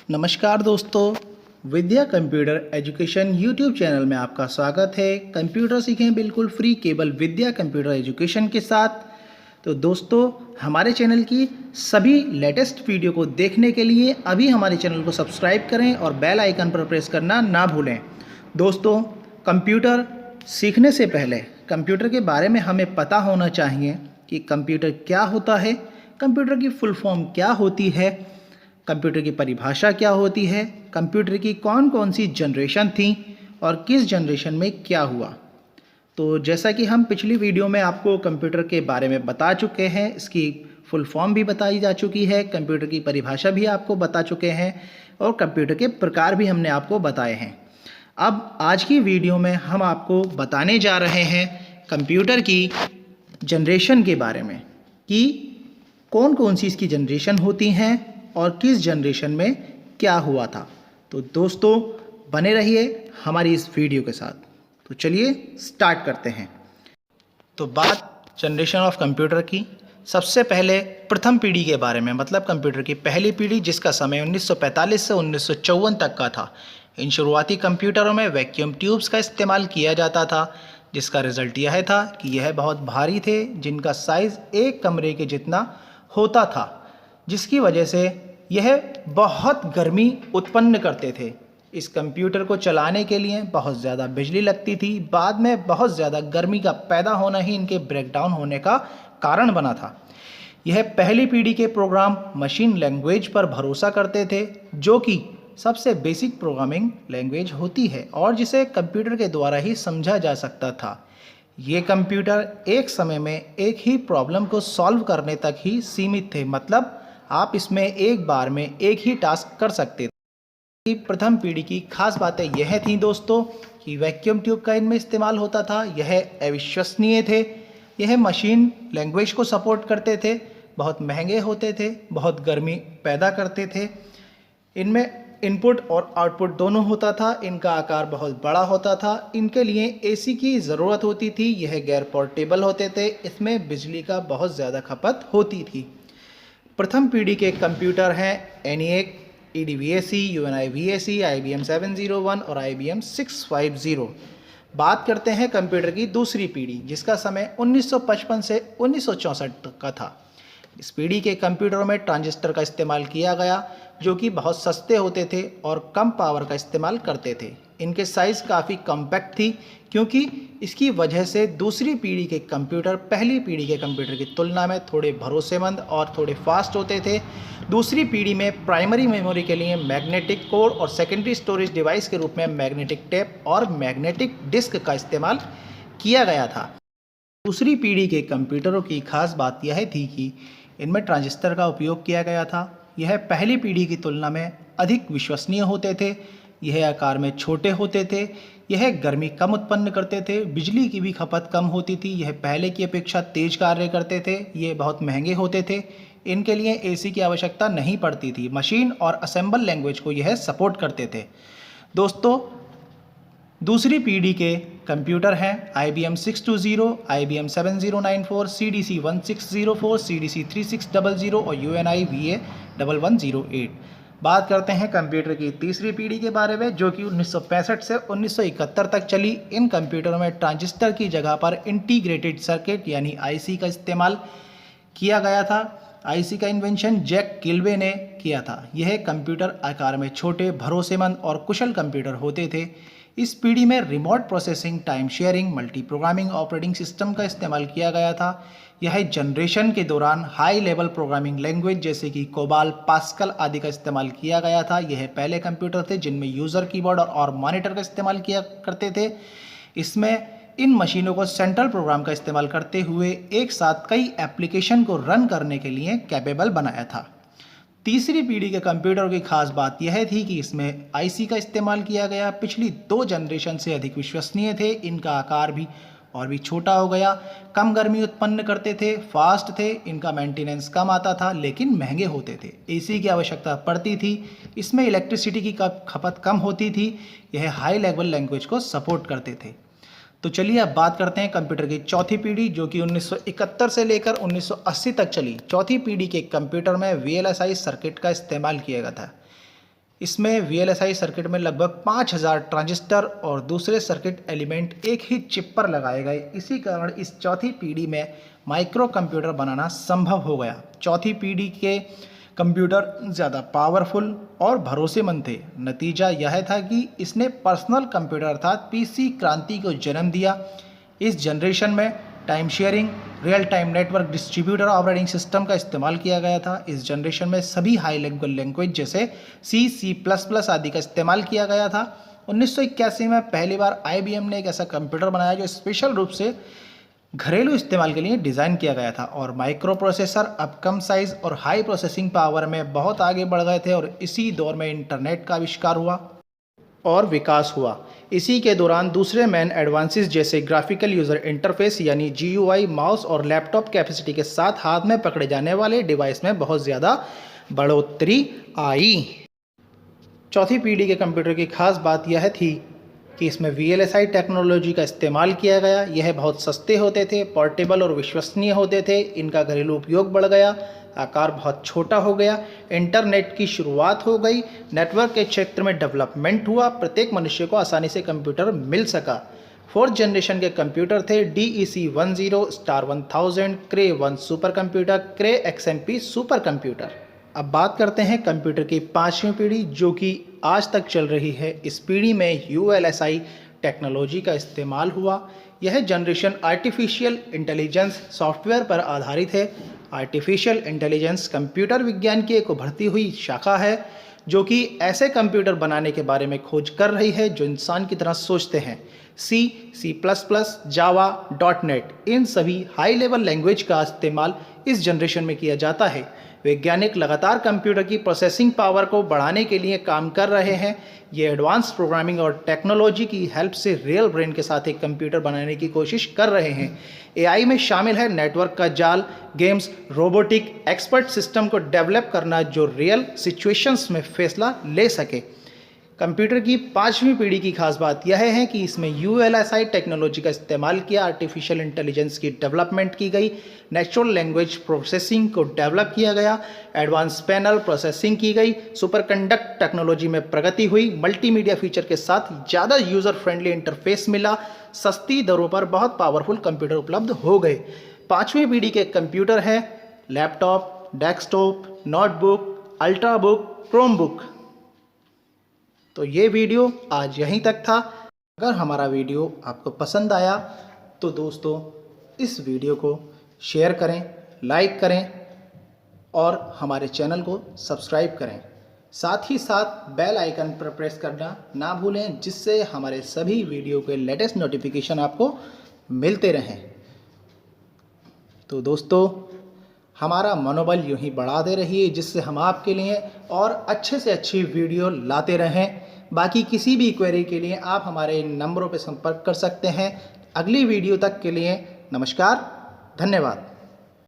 नमस्कार दोस्तों, विद्या computer education YouTube channel में आपका स्वागत है। कंप्यूटर सीखें बिल्कुल फ्री केवल विद्या कंप्यूटर एजुकेशन के साथ। तो दोस्तों, हमारे चैनल की सभी लेटेस्ट वीडियो को देखने के लिए अभी हमारे चैनल को सब्सक्राइब करें और बेल आइकन पर प्रेस करना ना भूलें। दोस्तों, कंप्यूटर सीखने से पहले कंप्यूटर के बारे में हमें पता होना चाहिए कि कंप्यूटर क्या होता है, कंप्यूटर की फुल फॉर्म क्या होती है, कंप्यूटर की परिभाषा क्या होती है, कंप्यूटर की कौन कौन सी जनरेशन थी और किस जनरेशन में क्या हुआ। तो जैसा कि हम पिछली वीडियो में आपको कंप्यूटर के बारे में बता चुके हैं, इसकी फुल फॉर्म भी बताई जा चुकी है, कंप्यूटर की परिभाषा भी आपको बता चुके हैं और कंप्यूटर के प्रकार भी हमने आपको बताए हैं। अब आज की वीडियो में हम आपको बताने जा रहे हैं कंप्यूटर की जनरेशन के बारे में कि कौन कौन सी इसकी जनरेशन होती हैं और किस जनरेशन में क्या हुआ था। तो दोस्तों, बने रहिए हमारी इस वीडियो के साथ। तो चलिए स्टार्ट करते हैं। तो बात जनरेशन ऑफ कंप्यूटर की, सबसे पहले प्रथम पीढ़ी के बारे में, मतलब कंप्यूटर की पहली पीढ़ी जिसका समय 1945 से 1954 तक का था। इन शुरुआती कंप्यूटरों में वैक्यूम ट्यूब्स का इस्तेमाल किया जाता था, जिसका रिजल्ट यह था कि यह बहुत भारी थे, जिनका साइज़ एक कमरे के जितना होता था, जिसकी वजह से यह बहुत गर्मी उत्पन्न करते थे। इस कंप्यूटर को चलाने के लिए बहुत ज़्यादा बिजली लगती थी। बाद में बहुत ज़्यादा गर्मी का पैदा होना ही इनके ब्रेकडाउन होने का कारण बना था। यह पहली पीढ़ी के प्रोग्राम मशीन लैंग्वेज पर भरोसा करते थे, जो कि सबसे बेसिक प्रोग्रामिंग लैंग्वेज होती है और जिसे कंप्यूटर के द्वारा ही समझा जा सकता था। ये कंप्यूटर एक समय में एक ही प्रॉब्लम को सॉल्व करने तक ही सीमित थे, मतलब आप इसमें एक बार में एक ही टास्क कर सकते थे। प्रथम पीढ़ी की खास बातें यह थी दोस्तों कि वैक्यूम ट्यूब का इनमें इस्तेमाल होता था। यह अविश्वसनीय थे, यह मशीन लैंग्वेज को सपोर्ट करते थे, बहुत महंगे होते थे, बहुत गर्मी पैदा करते थे। इनमें इनपुट और आउटपुट दोनों होता था, इनका आकार बहुत बड़ा होता था, इनके लिए एसी की ज़रूरत होती थी, यह गैर पोर्टेबल होते थे, इसमें बिजली का बहुत ज़्यादा खपत होती थी। प्रथम पीढ़ी के कंप्यूटर हैं ENIAC, EDVAC, UNIVAC, IBM 701 और IBM 650। बात करते हैं कंप्यूटर की दूसरी पीढ़ी, जिसका समय 1955 से 1964 तक का था। इस पीढ़ी के कंप्यूटरों में ट्रांजिस्टर का इस्तेमाल किया गया, जो कि बहुत सस्ते होते थे और कम पावर का इस्तेमाल करते थे। इनके साइज़ काफ़ी कॉम्पैक्ट थी, क्योंकि इसकी वजह से दूसरी पीढ़ी के कंप्यूटर पहली पीढ़ी के कंप्यूटर की तुलना में थोड़े भरोसेमंद और थोड़े फास्ट होते थे। दूसरी पीढ़ी में प्राइमरी मेमोरी के लिए मैग्नेटिक कोर और सेकेंडरी स्टोरेज डिवाइस के रूप में मैग्नेटिक टेप और मैग्नेटिक डिस्क का इस्तेमाल किया गया था। दूसरी पीढ़ी के कंप्यूटरों की खास बात यह थी कि इनमें ट्रांजिस्टर का उपयोग किया गया था। यह पहली पीढ़ी की तुलना में अधिक विश्वसनीय होते थे, यह आकार में छोटे होते थे, यह गर्मी कम उत्पन्न करते थे, बिजली की भी खपत कम होती थी, यह पहले की अपेक्षा तेज कार्य करते थे, ये बहुत महंगे होते थे, इनके लिए एसी की आवश्यकता नहीं पड़ती थी, मशीन और असेंबल लैंग्वेज को यह सपोर्ट करते थे। दोस्तों, दूसरी पीढ़ी के कंप्यूटर हैं IBM 620, IBM 7094, CDC 1604, CDC 3600 और UNIVA 1108। बात करते हैं कंप्यूटर की तीसरी पीढ़ी के बारे में, जो कि 1965 से 1971 तक चली। इन कंप्यूटरों में ट्रांजिस्टर की जगह पर इंटीग्रेटेड सर्किट यानी IC का इस्तेमाल किया गया था। IC का इन्वेंशन जैक किल्वे ने किया था। यह कंप्यूटर आकार में छोटे, भरोसेमंद और कुशल कंप्यूटर होते थे। इस पीढ़ी में remote processing, time sharing, multi programming operating system का इस्तेमाल किया गया था। यह जनरेशन के दौरान हाई लेवल प्रोग्रामिंग लैंग्वेज जैसे कि कोबाल, पास्कल आदि का इस्तेमाल किया गया था। यह पहले कंप्यूटर थे जिनमें यूज़र कीबोर्ड और मॉनिटर का इस्तेमाल किया करते थे। इसमें इन मशीनों को सेंट्रल प्रोग्राम का इस्तेमाल करते हुए एक साथ कई एप्लीकेशन को रन करने के लिए कैपेबल बनाया था। तीसरी पीढ़ी के कंप्यूटर की खास बात यह थी कि इसमें IC का इस्तेमाल किया गया। पिछली दो जनरेशन से अधिक विश्वसनीय थे, इनका आकार भी और भी छोटा हो गया, कम गर्मी उत्पन्न करते थे, फास्ट थे, इनका मेंटेनेंस कम आता था, लेकिन महंगे होते थे, AC की आवश्यकता पड़ती थी, इसमें इलेक्ट्रिसिटी की खपत कम होती थी, यह हाई लेवल लैंग्वेज को सपोर्ट करते थे। तो चलिए अब बात करते हैं कंप्यूटर की चौथी पीढ़ी, जो कि 1971 से लेकर 1980 तक चली। चौथी पीढ़ी के कंप्यूटर में VLSI सर्किट का इस्तेमाल किया गया था। इसमें VLSI सर्किट में लगभग 5000 ट्रांजिस्टर और दूसरे सर्किट एलिमेंट एक ही चिप पर लगाए गए। इसी कारण इस चौथी पीढ़ी में माइक्रो कंप्यूटर बनाना संभव हो गया। चौथी पीढ़ी के कंप्यूटर ज़्यादा पावरफुल और भरोसेमंद थे। नतीजा यह था कि इसने पर्सनल कंप्यूटर अर्थात PC क्रांति को जन्म दिया। इस जनरेशन में time sharing, real time network distributor operating system का इस्तेमाल किया गया था। इस जनरेशन में सभी हाई लेवल लैंग्वेज जैसे C++ आदि का इस्तेमाल किया गया था। 1981 में पहली बार IBM ने एक ऐसा कंप्यूटर बनाया जो स्पेशल रूप से घरेलू इस्तेमाल के लिए डिज़ाइन किया गया था। और माइक्रो प्रोसेसर अब कम साइज़ और हाई प्रोसेसिंग पावर में बहुत आगे बढ़ गए थे और इसी दौर में इंटरनेट का आविष्कार हुआ और विकास हुआ। इसी के दौरान दूसरे मेन एडवांसेस जैसे ग्राफिकल यूज़र इंटरफेस यानी GUI, माउस और लैपटॉप कैपेसिटी के साथ हाथ में पकड़े जाने वाले डिवाइस में बहुत ज़्यादा बढ़ोतरी आई। चौथी पीढ़ी के कंप्यूटर की खास बात यह थी कि इसमें VLSI टेक्नोलॉजी का इस्तेमाल किया गया। यह बहुत सस्ते होते थे, पोर्टेबल और विश्वसनीय होते थे। इनका घरेलू उपयोग बढ़ गया, आकार बहुत छोटा हो गया, इंटरनेट की शुरुआत हो गई, नेटवर्क के क्षेत्र में डेवलपमेंट हुआ, प्रत्येक मनुष्य को आसानी से कंप्यूटर मिल सका। फोर्थ जनरेशन के कंप्यूटर थे DEC 10, star 1000, Cray 1 super computer, Cray XMP super computer. अब बात करते हैं कंप्यूटर की पांचवी पीढ़ी जो कि आज तक चल रही है। इस पीढ़ी में ULSI टेक्नोलॉजी का इस्तेमाल हुआ। यह जनरेशन आर्टिफिशियल इंटेलिजेंस सॉफ्टवेयर पर आधारित है। आर्टिफिशियल इंटेलिजेंस कंप्यूटर विज्ञान की एक उभरती हुई शाखा है जो कि ऐसे कंप्यूटर बनाने के बारे में खोज कर रही है जो इंसान की तरह सोचते हैं। C++, जावा, .NET इन सभी हाई लेवल लैंग्वेज का इस्तेमाल इस जनरेशन में किया जाता है। वैज्ञानिक लगातार कंप्यूटर की प्रोसेसिंग पावर को बढ़ाने के लिए काम कर रहे हैं। ये एडवांस प्रोग्रामिंग और टेक्नोलॉजी की हेल्प से रियल ब्रेन के साथ एक कंप्यूटर बनाने की कोशिश कर रहे हैं। AI में शामिल है नेटवर्क का जाल, गेम्स, रोबोटिक, एक्सपर्ट सिस्टम को डेवलप करना जो रियल सिचुएशंस में फैसला ले सके। कंप्यूटर की पांचवी पीढ़ी की खास बात यह है कि इसमें ULSI टेक्नोलॉजी का इस्तेमाल किया, आर्टिफिशियल इंटेलिजेंस की डेवलपमेंट की गई, नेचुरल लैंग्वेज प्रोसेसिंग को डेवलप किया गया, एडवांस पैनल प्रोसेसिंग की गई, सुपर कंडक्ट टेक्नोलॉजी में प्रगति हुई, मल्टीमीडिया फीचर के साथ ज़्यादा यूज़र फ्रेंडली इंटरफेस मिला, सस्ती दरों पर बहुत पावरफुल कंप्यूटर उपलब्ध हो गए। पाँचवीं पीढ़ी के कंप्यूटर हैं laptop, desktop, notebook, ultrabook, Chromebook. तो ये वीडियो आज यहीं तक था। अगर हमारा वीडियो आपको पसंद आया तो दोस्तों इस वीडियो को शेयर करें, लाइक करें और हमारे चैनल को सब्सक्राइब करें। साथ ही साथ बेल आइकन पर प्रेस करना ना भूलें जिससे हमारे सभी वीडियो के लेटेस्ट नोटिफिकेशन आपको मिलते रहें। तो दोस्तों हमारा मनोबल यूं ही बढ़ाते रहिए जिससे हम आपके लिए और अच्छे से अच्छी वीडियो लाते रहें। बाकी किसी भी क्वेरी के लिए आप हमारे इन नंबरों पर संपर्क कर सकते हैं। अगली वीडियो तक के लिए नमस्कार, धन्यवाद।